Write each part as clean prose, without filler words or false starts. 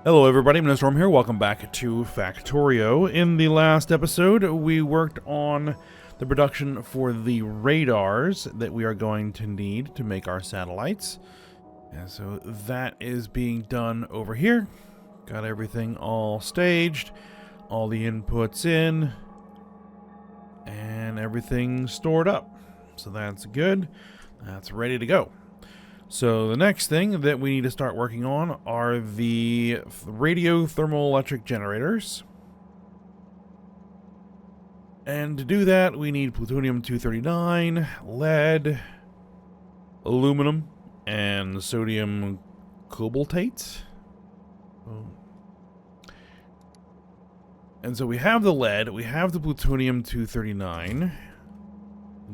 Hello everybody, I'm Storm here. Welcome back to Factorio. In the last episode, we worked on the production for the radars that we are going to need to make our satellites. And so that is being done over here. Got everything all staged, all the inputs in, and everything stored up. So that's good. That's ready to go. So the next thing that we need to start working on are the radiothermal generators. And to do that, we need plutonium-239, lead, aluminum, and sodium cobaltate. And so we have the lead, we have the plutonium-239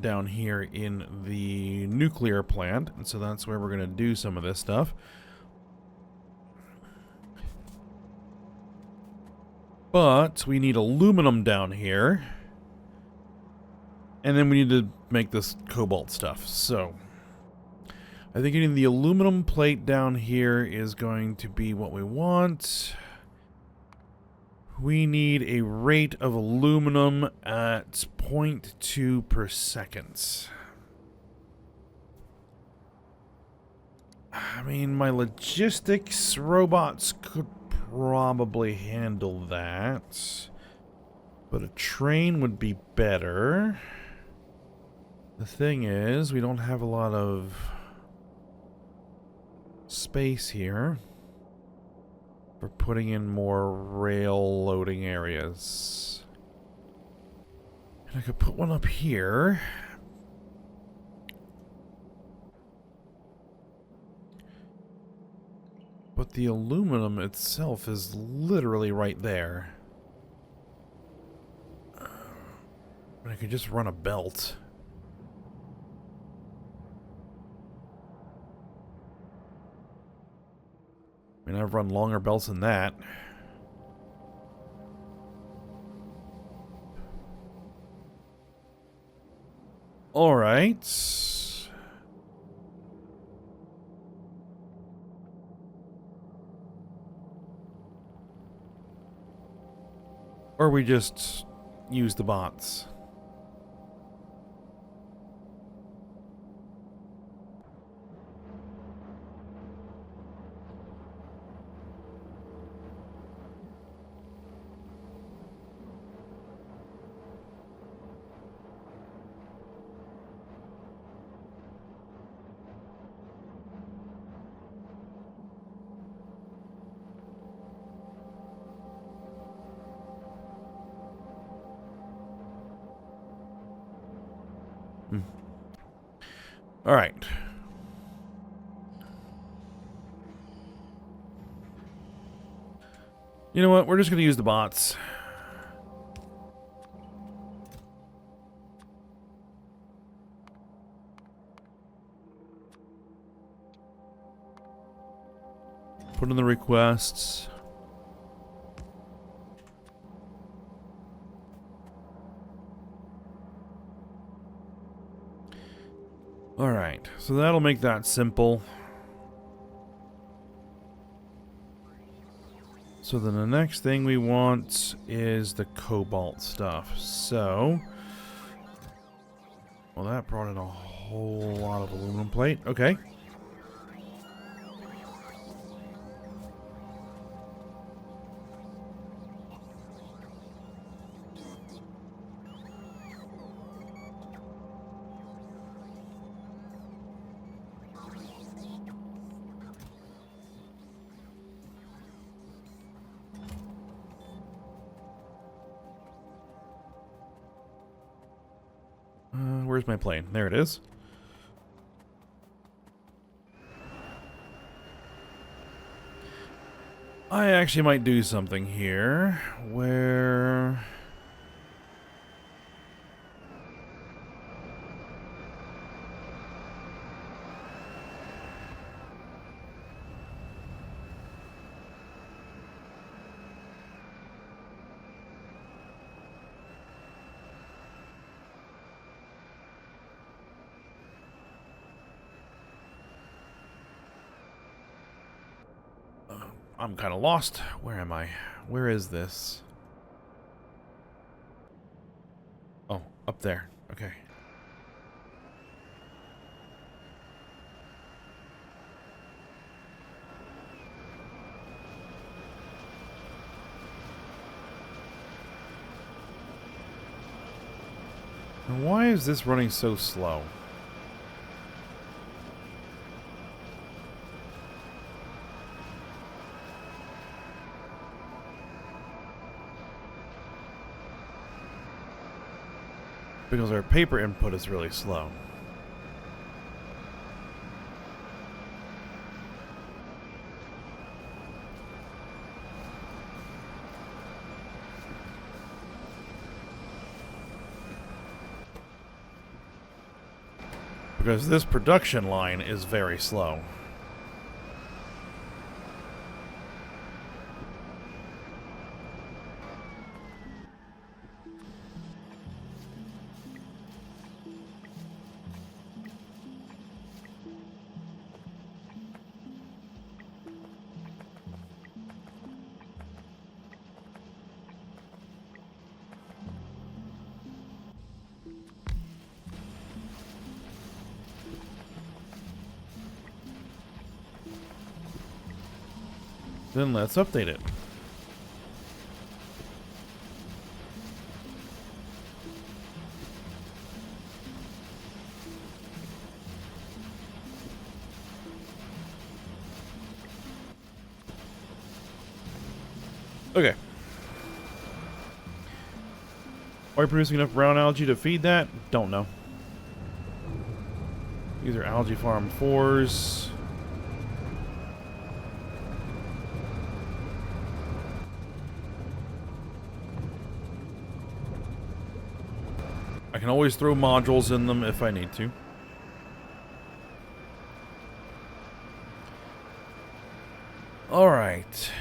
down here in the nuclear plant, and so that's where we're going to do some of this stuff. But we need aluminum down here, and then we need to make this cobalt stuff. So I think getting the aluminum plate down here is going to be what we want. We need a rate of aluminum at 0.2 per second. I mean, my logistics robots could probably handle that, but a train would be better. The thing is, we don't have a lot of space here for putting in more rail loading areas. And I could put one up here. But the aluminum itself is literally right there. And I could just run a belt. I mean, I've run longer belts than that. Alright. Or we just use the bots. All right. You know what? We're just going to use the bots. Put in the requests. Alright, so that'll make that simple. So then the next thing we want is the cobalt stuff. So, well, that brought in a whole lot of aluminum plate. Okay. Where's my plane? There it is. I actually might do something here where... I'm kind of lost. Where am I? Where is this? Oh, up there. Okay. And why is this running so slow? Because our paper input is really slow. Because this production line is very slow. Then let's update it. Okay. Are we producing enough brown algae to feed that? Don't know. These are algae farm 4s. I can always throw modules in them if I need to. Alright.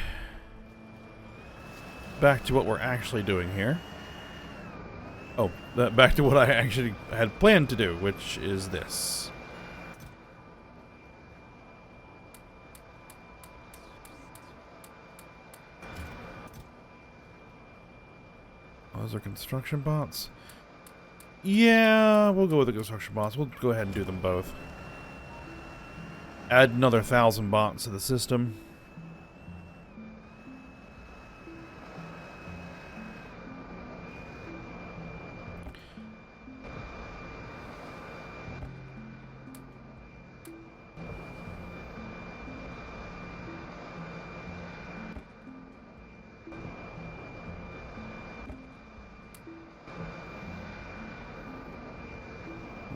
Back to what we're actually doing here. Oh, back to what I actually had planned to do, which is this. Oh, those are construction bots? Yeah, we'll go with the construction bots. We'll go ahead and do them both. Add another 1,000 bots to the system.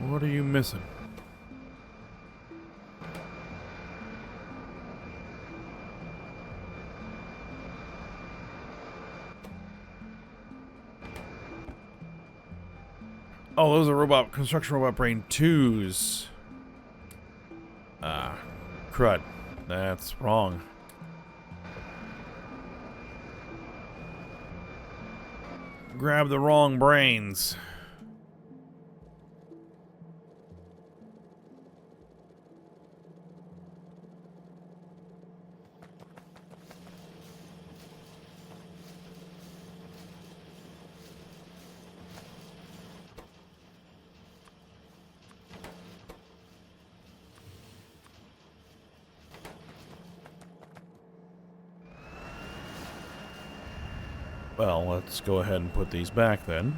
What are you missing? Oh, those are construction robot brain 2s. Ah, crud. That's wrong. Grab the wrong brains. Well, let's go ahead and put these back then.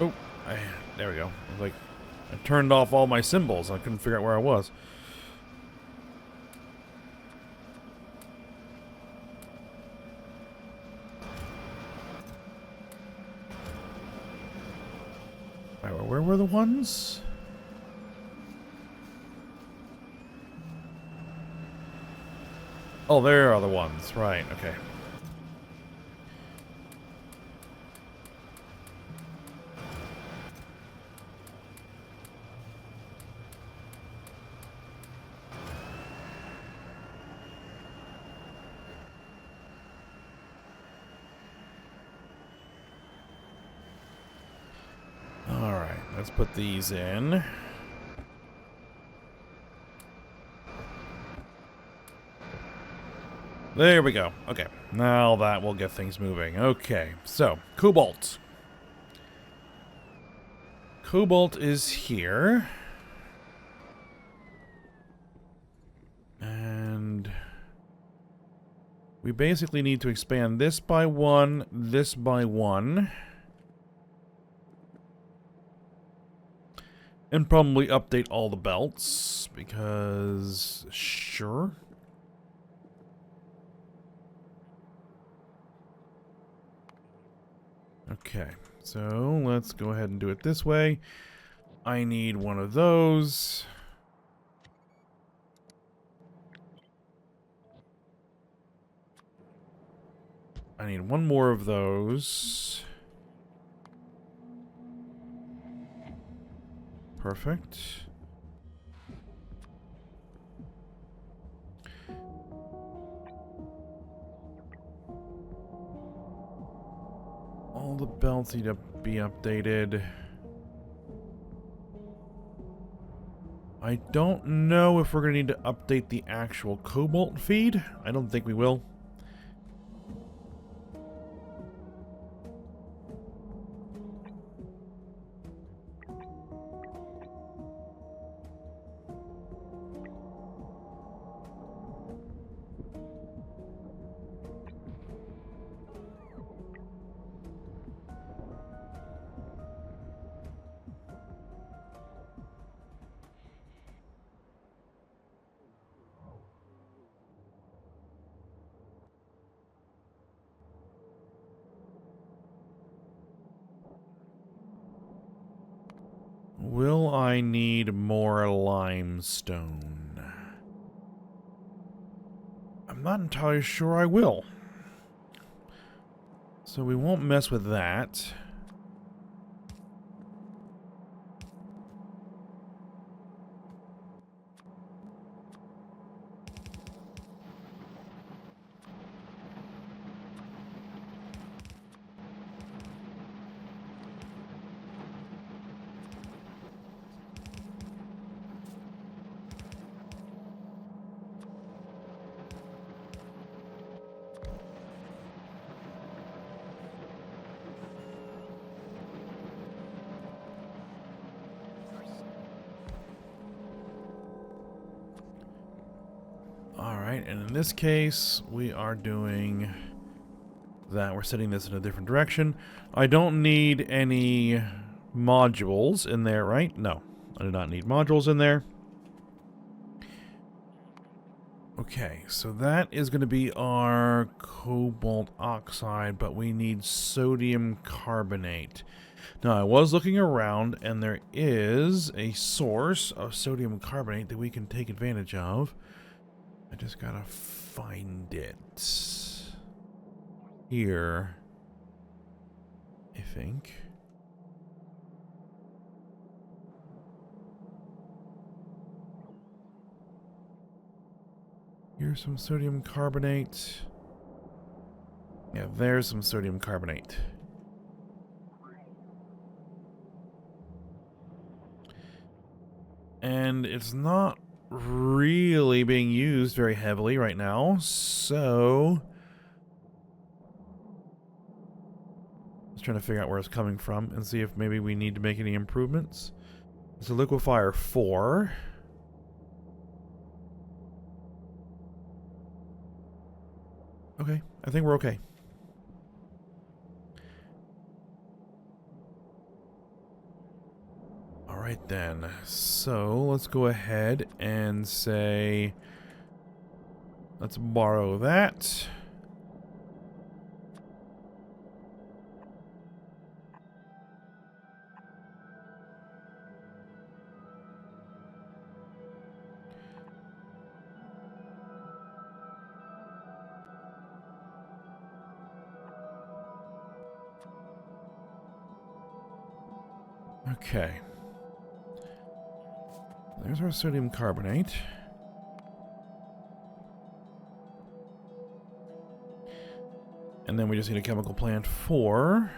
Oh, there we go. Like, I turned off all my symbols. I couldn't figure out where I was. Alright, where were the ones? Oh, there are the ones. Right, okay. Let's put these in. There we go. Okay, now that will get things moving. Okay, so, cobalt. Cobalt is here. And we basically need to expand this by 1, this by 1. And probably update all the belts, because sure. Okay, so let's go ahead and do it this way. I need one of those. I need one more of those. Perfect. All the belts need to be updated. I don't know if we're going to need to update the actual cobalt feed. I don't think we will. Will I need more limestone? I'm not entirely sure I will. So we won't mess with that. Alright, and in this case, we are doing that. We're setting this in a different direction. I don't need any modules in there, right? No, I do not need modules in there. Okay, so that is going to be our cobalt oxide, but we need sodium carbonate. Now, I was looking around, and there is a source of sodium carbonate that we can take advantage of. I just gotta find it. Here, I think. Here's some sodium carbonate. Yeah, there's some sodium carbonate. And it's not really being used very heavily right now, so just trying to figure out where it's coming from and see if maybe we need to make any improvements. It's a liquefier 4. Okay, I think we're okay. Alright then, so let's go ahead and say, let's borrow that. Okay. There's our sodium carbonate. And then we just need a chemical plant 4.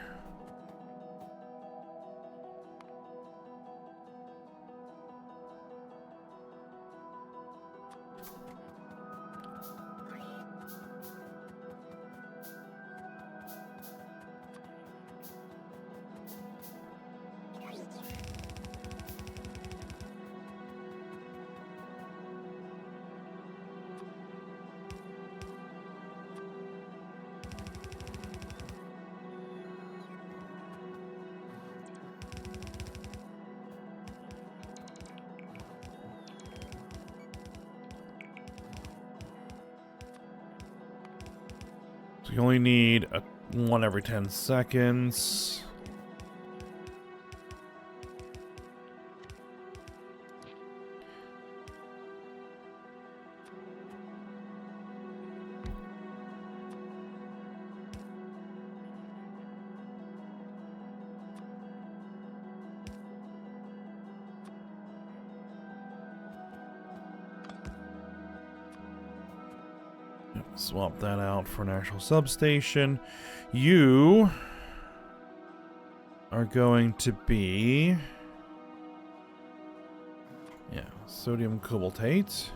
you only need one every 10 seconds. Swap that out for an actual substation. You are going to be... yeah, sodium cobaltate.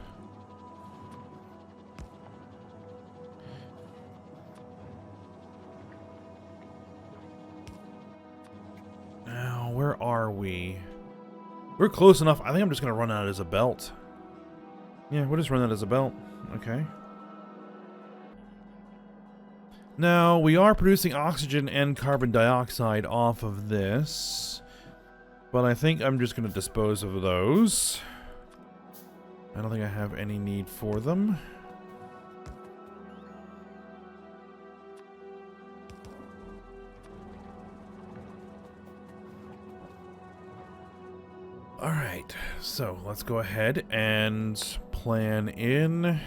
Now, where are we? We're close enough. I think I'm just going to run that as a belt. Yeah, we'll just run that as a belt. Okay. Now, we are producing oxygen and carbon dioxide off of this, but I think I'm just going to dispose of those. I don't think I have any need for them. Alright, so let's go ahead and plan in...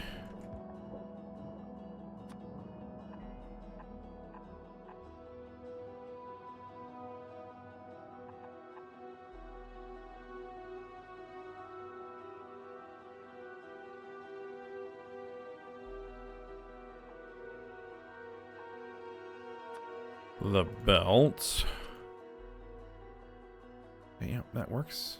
the belt. Yeah, that works.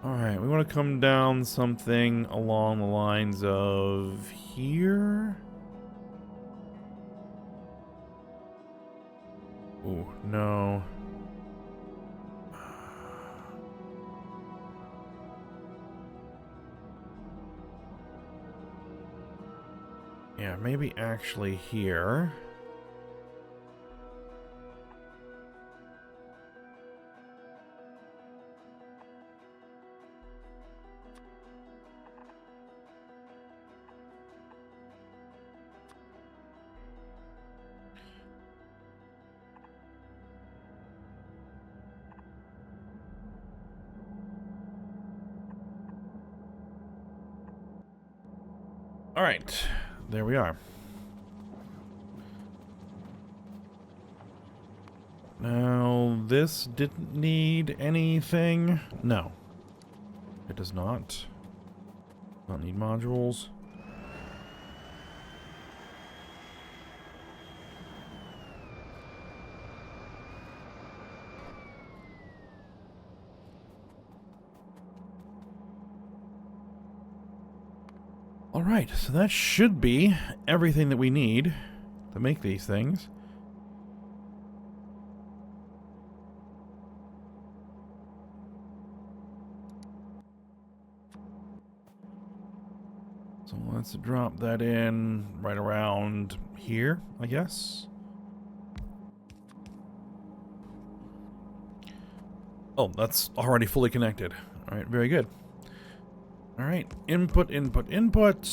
Alright, we want to come down something along the lines of here. Ooh, no. Yeah, maybe actually here. Alright, there we are. Now, this didn't need anything. No, it does not. Not need modules. Alright, so that should be everything that we need to make these things. So let's drop that in right around here, I guess. Oh, that's already fully connected. Alright, very good. Alright, input, input, input.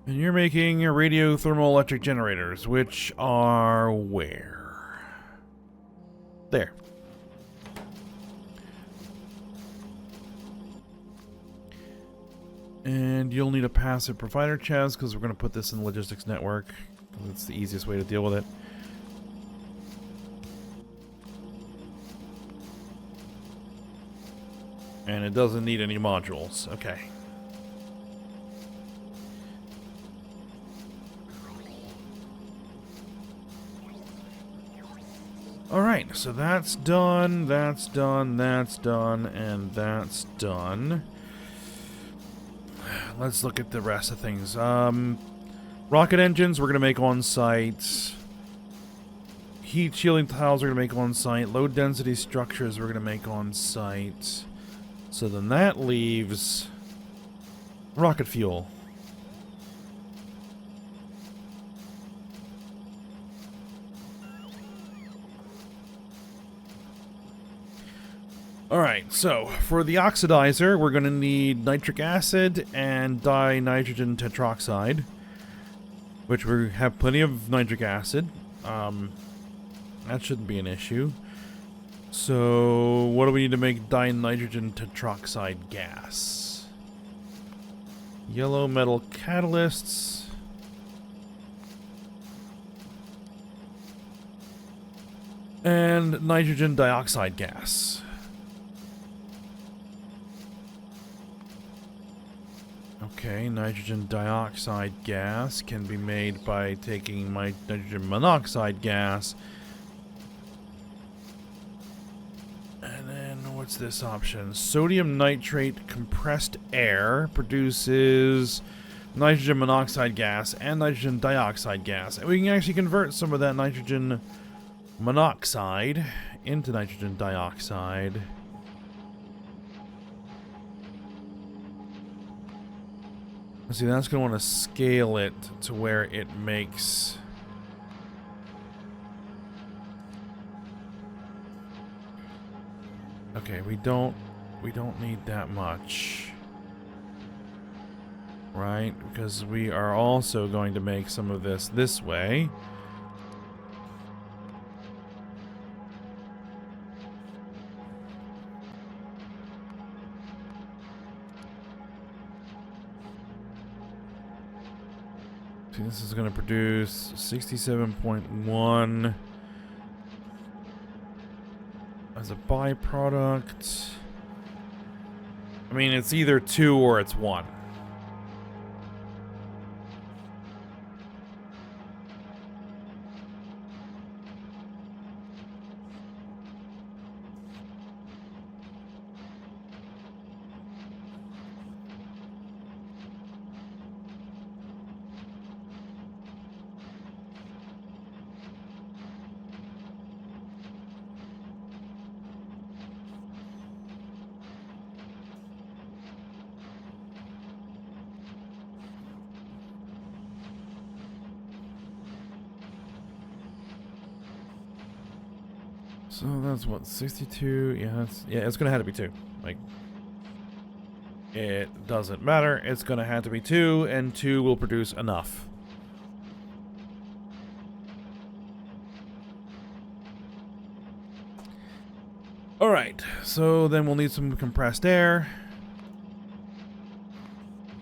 And you're making radiothermal generators, which are where? There. And you'll need a passive provider chest because we're going to put this in the logistics network. That's the easiest way to deal with it. And it doesn't need any modules. Okay. Alright, so that's done, that's done, that's done, and that's done. Let's look at the rest of things. Rocket engines we're going to make on site Heat shielding tiles we're going to make on site. Low density structures we're going to make on site. So then that leaves rocket fuel. Alright, so for the oxidizer, we're going to need nitric acid and dinitrogen tetroxide, which we have plenty of nitric acid. That shouldn't be an issue. So, what do we need to make dinitrogen tetroxide gas? Yellow metal catalysts. And nitrogen dioxide gas. Okay, nitrogen dioxide gas can be made by taking my nitrogen monoxide gas. And then what's this option? Sodium nitrate compressed air produces nitrogen monoxide gas and nitrogen dioxide gas. And we can actually convert some of that nitrogen monoxide into nitrogen dioxide. See, that's going to want to scale it to where it makes... Okay, we don't need that much. Right? Because we are also going to make some of this way. This is going to produce 67.1 as a byproduct. I mean, it's either 2 or it's 1. So that's what, 62? Yeah, it's gonna have to be 2. Like, it doesn't matter. It's gonna have to be 2, and 2 will produce enough. Alright, so then we'll need some compressed air.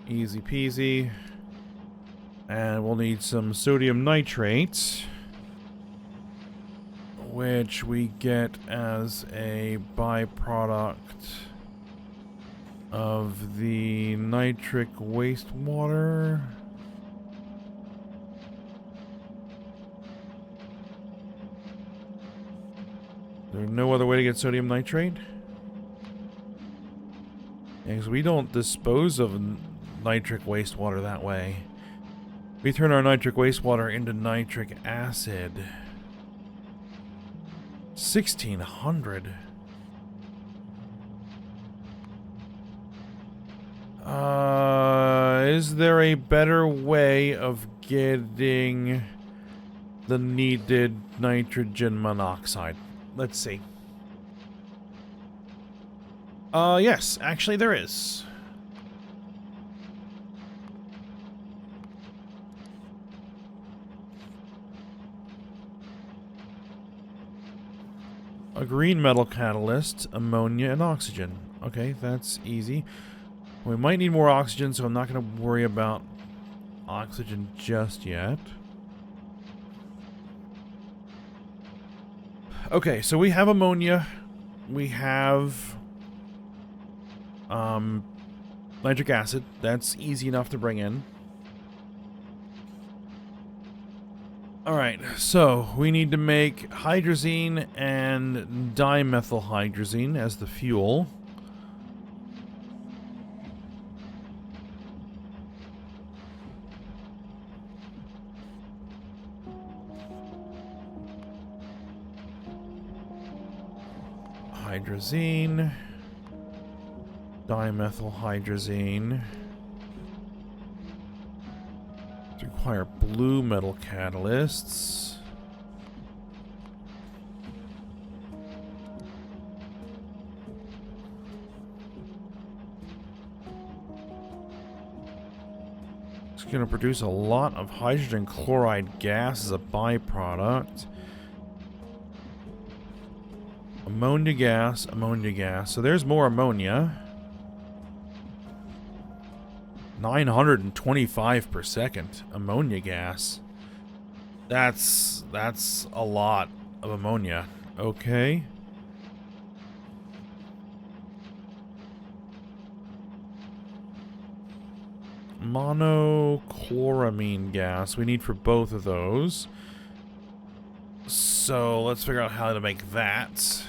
Easy peasy. And we'll need some sodium nitrate, which we get as a byproduct of the nitric wastewater. There's no other way to get sodium nitrate? Yeah, because we don't dispose of nitric wastewater that way. We turn our nitric wastewater into nitric acid. 1600. Is there a better way of getting the needed nitrogen monoxide? Let's see. Yes, actually there is. A green metal catalyst, ammonia, and oxygen. Okay, that's easy. We might need more oxygen, so I'm not going to worry about oxygen just yet. Okay, so we have ammonia. We have nitric acid. That's easy enough to bring in. Alright, so we need to make hydrazine and dimethylhydrazine as the fuel. hydrazine, dimethylhydrazine. Require blue metal catalysts. It's going to produce a lot of hydrogen chloride gas as a byproduct. Ammonia gas, ammonia gas. So there's more ammonia. 925 per second ammonia gas. That's a lot of ammonia. Okay. Monochloramine gas. We need for both of those. So let's figure out how to make that.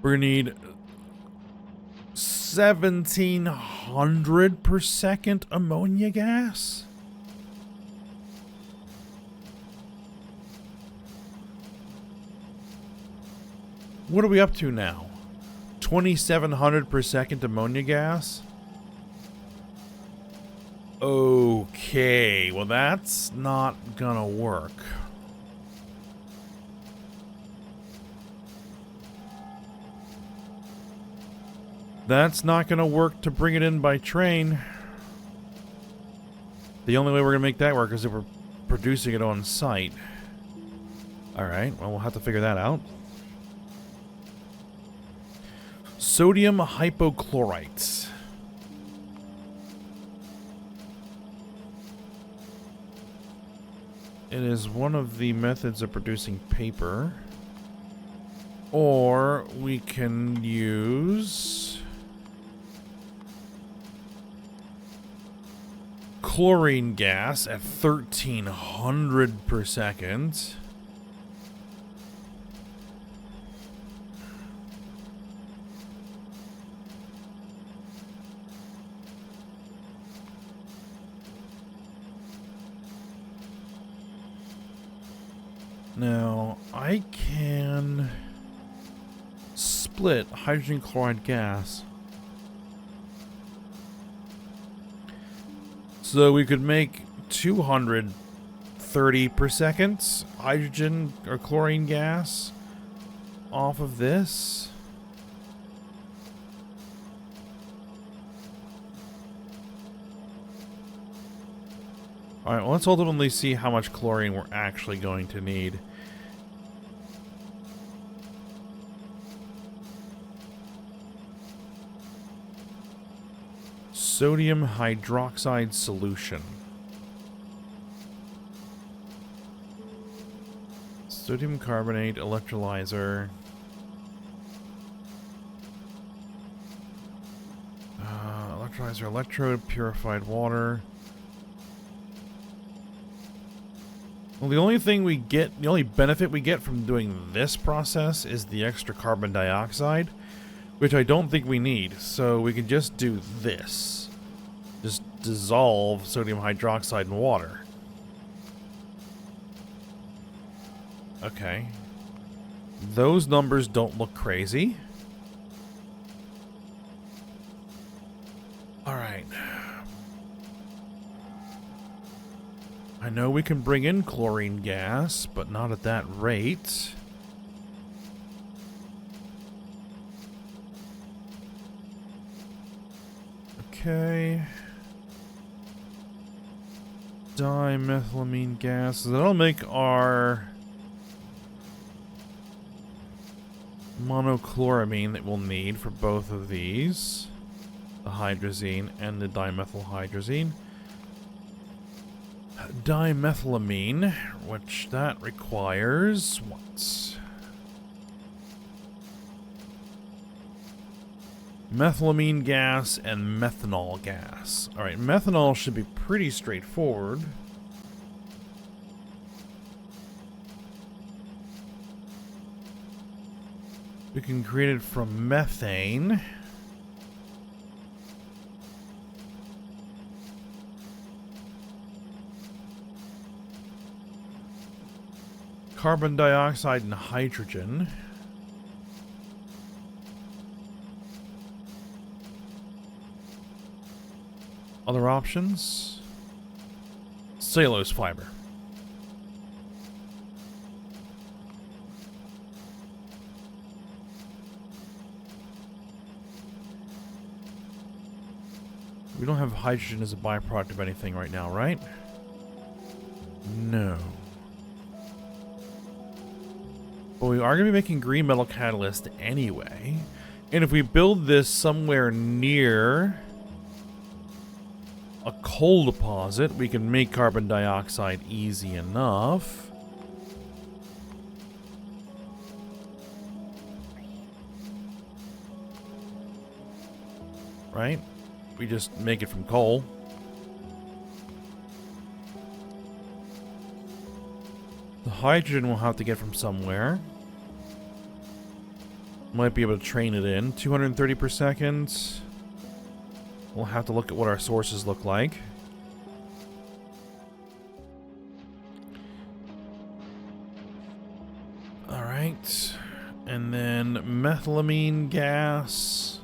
We're gonna need 1700 per second ammonia gas. What are we up to now? 2700 per second ammonia gas? Okay, well that's not gonna work. That's not going to work to bring it in by train. The only way we're going to make that work is if we're producing it on site. Alright, well, we'll have to figure that out. Sodium hypochlorite. It is one of the methods of producing paper. Or we can use chlorine gas at 1300 per second. Now, I can split hydrogen chloride gas. So we could make 230 per second hydrogen or chlorine gas off of this. Alright, well, let's ultimately see how much chlorine we're actually going to need. Sodium hydroxide solution. Sodium carbonate electrolyzer. Electrolyzer, electrode, purified water. Well, the only thing we get, the only benefit we get from doing this process is the extra carbon dioxide, which I don't think we need. So we can just do this. Just dissolve sodium hydroxide in water. Okay. Those numbers don't look crazy. Alright. I know we can bring in chlorine gas, but not at that rate. Okay. Dimethylamine gas. That'll make our monochloramine that we'll need for both of these. The hydrazine and the dimethylhydrazine. Dimethylamine, which that requires what? Methylamine gas and methanol gas. Alright, methanol should be pretty straightforward. We can create it from methane. carbon dioxide and hydrogen. Other options? Cellulose fiber. We don't have hydrogen as a byproduct of anything right now, right? No. But we are going to be making green metal catalyst anyway. And if we build this somewhere near a coal deposit, we can make carbon dioxide easy enough. Right? We just make it from coal. The hydrogen we'll have to get from somewhere. Might be able to train it in. 230 per second. We'll have to look at what our sources look like. Alright. And then methylamine gas.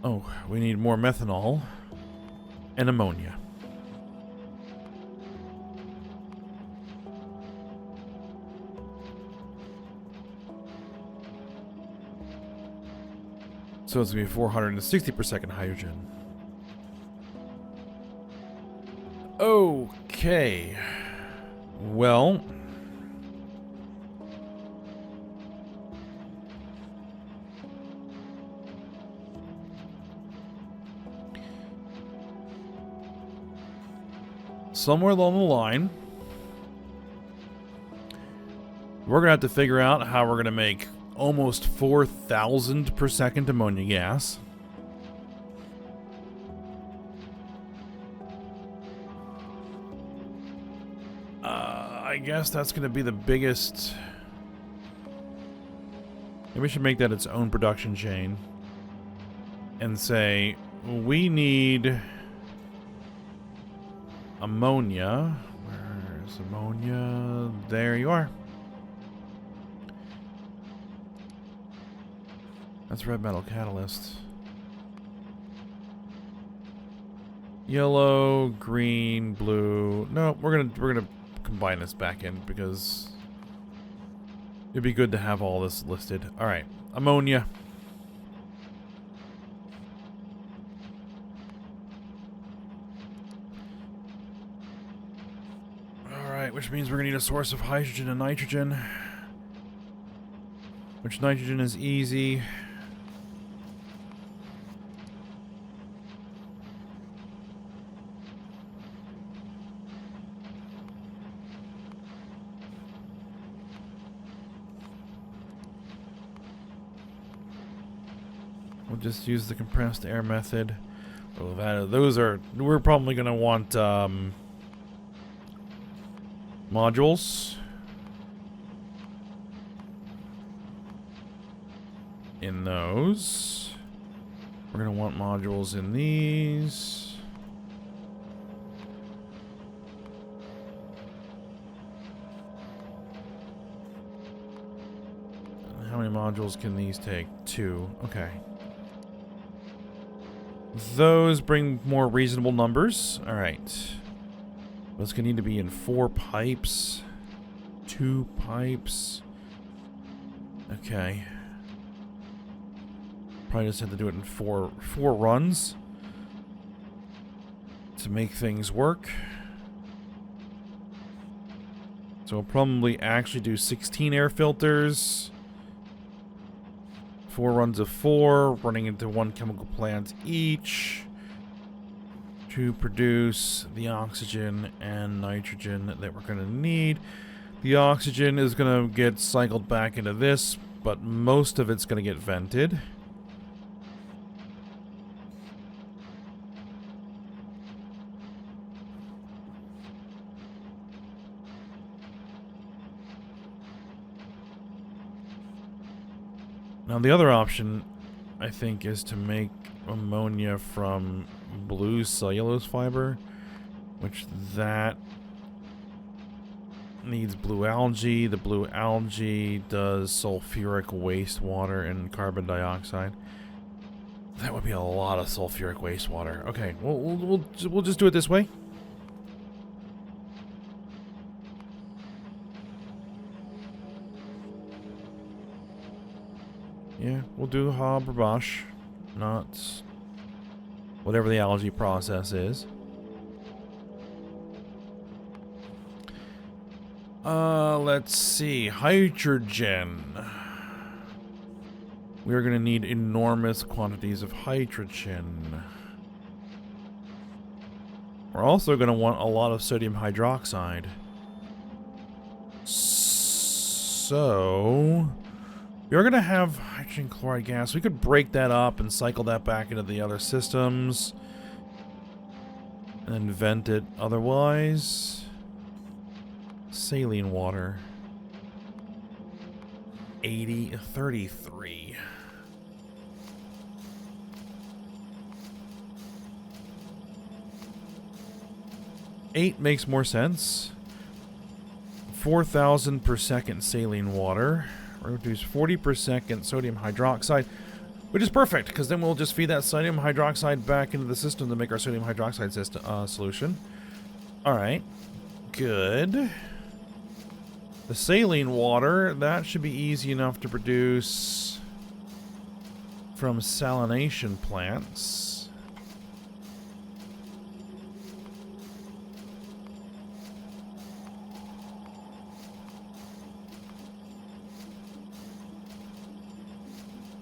Oh, we need more methanol and ammonia. So it's going to be 460 per second hydrogen. Okay. Well, somewhere along the line, we're going to have to figure out how we're going to make almost 4,000 per second ammonia gas. I guess that's going to be the biggest. Maybe we should make that its own production chain and say we need ammonia. Where's ammonia? There you are. That's red metal catalyst. Yellow, green, blue. No, we're gonna combine this back in because it'd be good to have all this listed. All right, ammonia. All right, which means we're gonna need a source of hydrogen and nitrogen. Which nitrogen is easy. We'll just use the compressed air method. Oh, we're probably gonna want modules in those. We're gonna want modules in these. How many modules can these take? 2. Okay. Those bring more reasonable numbers. Alright. Those can need to be in 4 pipes. 2 pipes. Okay. Probably just have to do it in four runs to make things work. So we'll probably actually do 16 air filters. 4 runs of 4, running into 1 chemical plant each to produce the oxygen and nitrogen that we're going to need. The oxygen is going to get cycled back into this, but most of it's going to get vented. Now the other option, I think, is to make ammonia from blue cellulose fiber, which that needs blue algae. The blue algae does sulfuric wastewater and carbon dioxide. That would be a lot of sulfuric wastewater. Okay, we'll just do it this way. Yeah, we'll do Haber-Bosch, not whatever the algae process is. Let's see. Hydrogen. We are going to need enormous quantities of hydrogen. We're also going to want a lot of sodium hydroxide. So we are going to have hydrogen chloride gas. We could break that up and cycle that back into the other systems and then vent it otherwise. Saline water. 80-33. Eight makes more sense. 4,000 per second saline water. Reduce 40 per second sodium hydroxide, which is perfect because then we'll just feed that sodium hydroxide back into the system to make our sodium hydroxide system solution. All right, good. The saline water, that should be easy enough to produce from salination plants.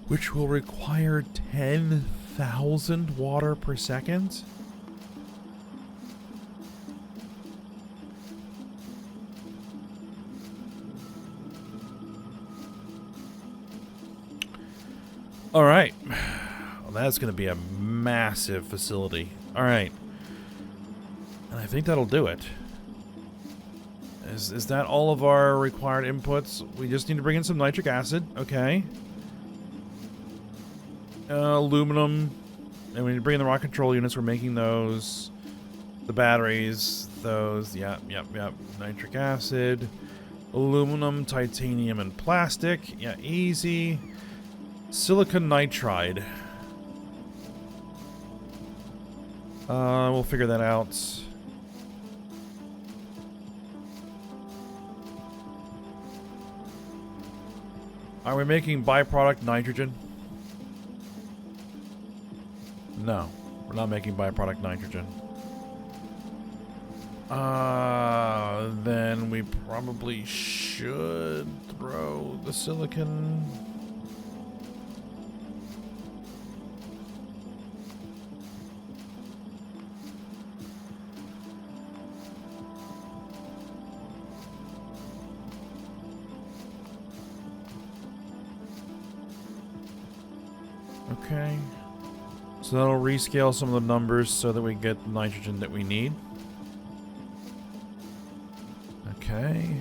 Which will require 10,000 water per second. All right. Well, that's going to be a massive facility. All right. And I think that'll do it. Is that all of our required inputs? We just need to bring in some nitric acid. Okay. Aluminum. And we need to bring in the rock control units. We're making those. The batteries. Those. Yep. Nitric acid. Aluminum, titanium, and plastic. Yeah, easy. Silicon nitride. We'll figure that out. Are we making byproduct nitrogen? No, we're not making byproduct nitrogen. Then we probably should throw the silicon. Okay, so that'll rescale some of the numbers so that we get the nitrogen that we need. Okay.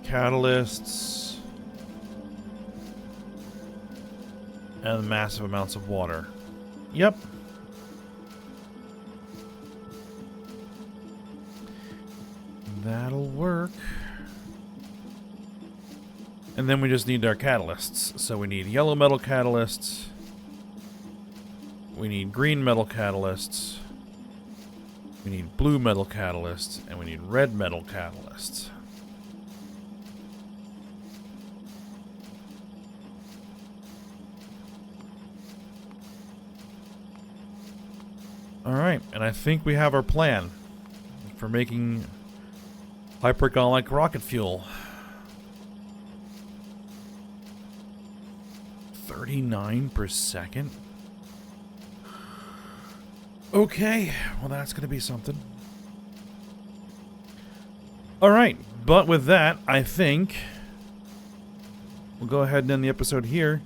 Catalysts. And massive amounts of water. Yep. That'll work. And then we just need our catalysts. So we need yellow metal catalysts. We need green metal catalysts. We need blue metal catalysts. And we need red metal catalysts. Alright, and I think we have our plan for making hypergolic rocket fuel. 39 per second. Okay, well that's going to be something. Alright, but with that, I think we'll go ahead and end the episode here.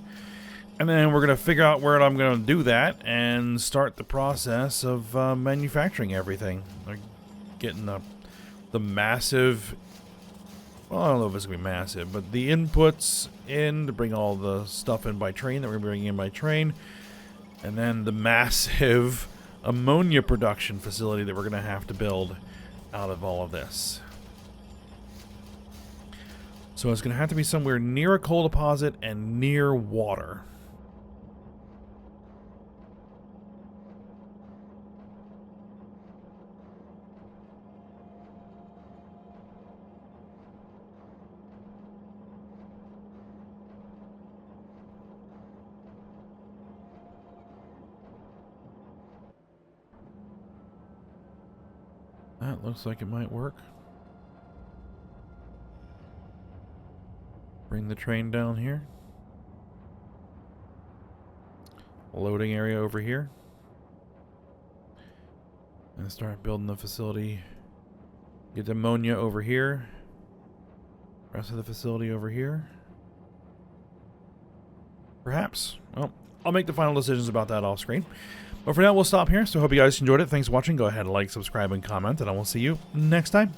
And then we're going to figure out where I'm going to do that and start the process of manufacturing everything. Like getting the massive, well, I don't know if it's going to be massive, but the inputs in to bring all the stuff in by train that we're bringing in by train. And then the massive ammonia production facility that we're going to have to build out of all of this. So it's going to have to be somewhere near a coal deposit and near water. That looks like it might work. Bring the train down here. Loading area over here. And start building the facility. Get the ammonia over here. Rest of the facility over here. Perhaps. Well, I'll make the final decisions about that off screen. But for now, we'll stop here. So I hope you guys enjoyed it. Thanks for watching. Go ahead and like, subscribe, and comment. And I will see you next time.